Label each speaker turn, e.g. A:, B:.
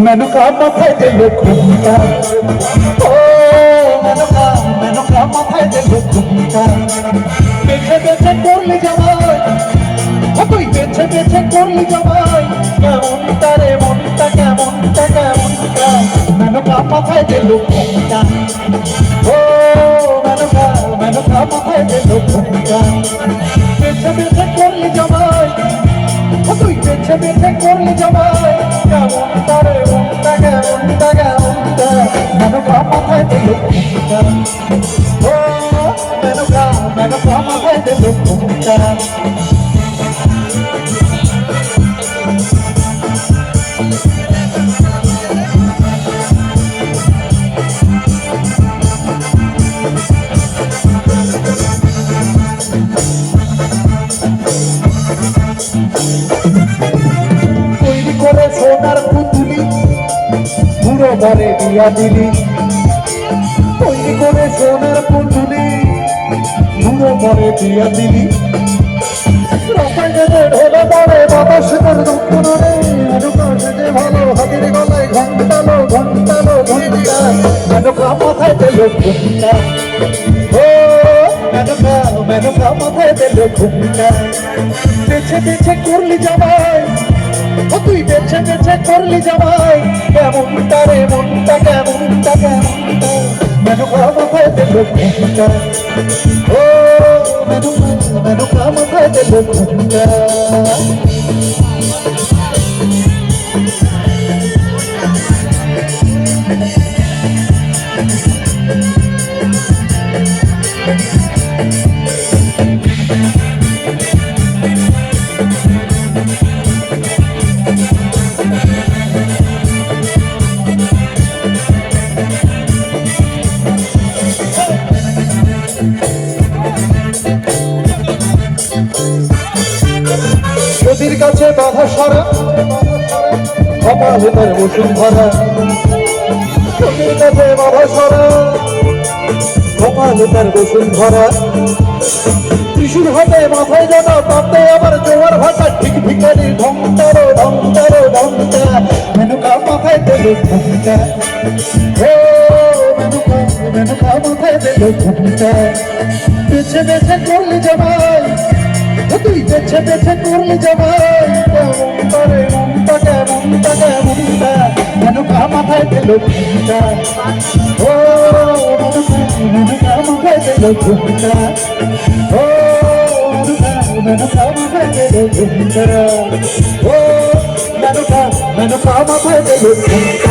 A: মেনকা মাথায় দিল ঘুমটা, ও মেনকা মেনকা মাথায় দিল ঘুমটা। বেছে বেছে করলি জামাই, তুই বেছে বেছে করলি জামাই, কেমনটা রে মনটা, কেমনটা কেমনটা। মেনকা মাথায় দিল ঘুমটা, ও মেনকা মেনকা মাথায় দিল ঘুমটা। বেছে বেছে করলি জামাই, তুই বেছে বেছে করলি জামাই, কেমনটা রে মনটা, কেমনটা কেমনটা। মেনকা মাথায় দিল ঘুমটা, ও মেনকা মেনকা মাথায় দিল ঘুমটা। তৈরি করে সোনার পুতুলি বুড়ো ঘরে দিয়া দিলি, তৈরি করে সোনার পুতুলি বুড়ো ঘরে দিয়া দিলি। রসায়নে ঢোলে পড়ে বাতাস তোর দক্ষিণে, মেনকা সেজে ভালো হাতির গলায় ঘন্টালো ঘন্টালো ঘন্টা। মেনকা মাথায় দিল ঘুমটা, ও মেনকা মেনকা মাথায় দিল ঘুমটা। বেছে বেছে করলি জামাই, তুই বেছে বেছে করলি জামাই, কেমনটা রে মনটা, কেমনটা কেমনটা। মেনকা মাথায় দিল ঘুমটা, ও মেনকা মেনকা মাথায় দিল ঘুমটা। নদীর কাছে বাধা সারা, কপালে তার বসুন্ধরা। নদীর কাছে বাধা সারা, কপালে তার বসুন্ধরা। ত্রিশূল হাতে মাথায় জানা, তাতে আবার জোয়ার ভাষা, ঠিক ভিখারি ঢংটারো ঢংটারো ঢংটা। মেনকা মাথায় দিল ঘুমটা, ও মেনকা মেনকা মাথায় দিল ঘুমটা। বেছে বেছে করলি জামাই, তুই বেছে বেছে করলি জামাই, কেমনটা রে মনটা, কেমনটা কেমনটা। মেনকা মাথায় দিল ঘুমটা, ও মেনকা মেনকা মাথায় দিল ঘুমটা, ও মেনকা মেনকা মাথায় দিল ঘুমটা, ও মেনকা মেনকা মাথায় দিল ঘুমটা।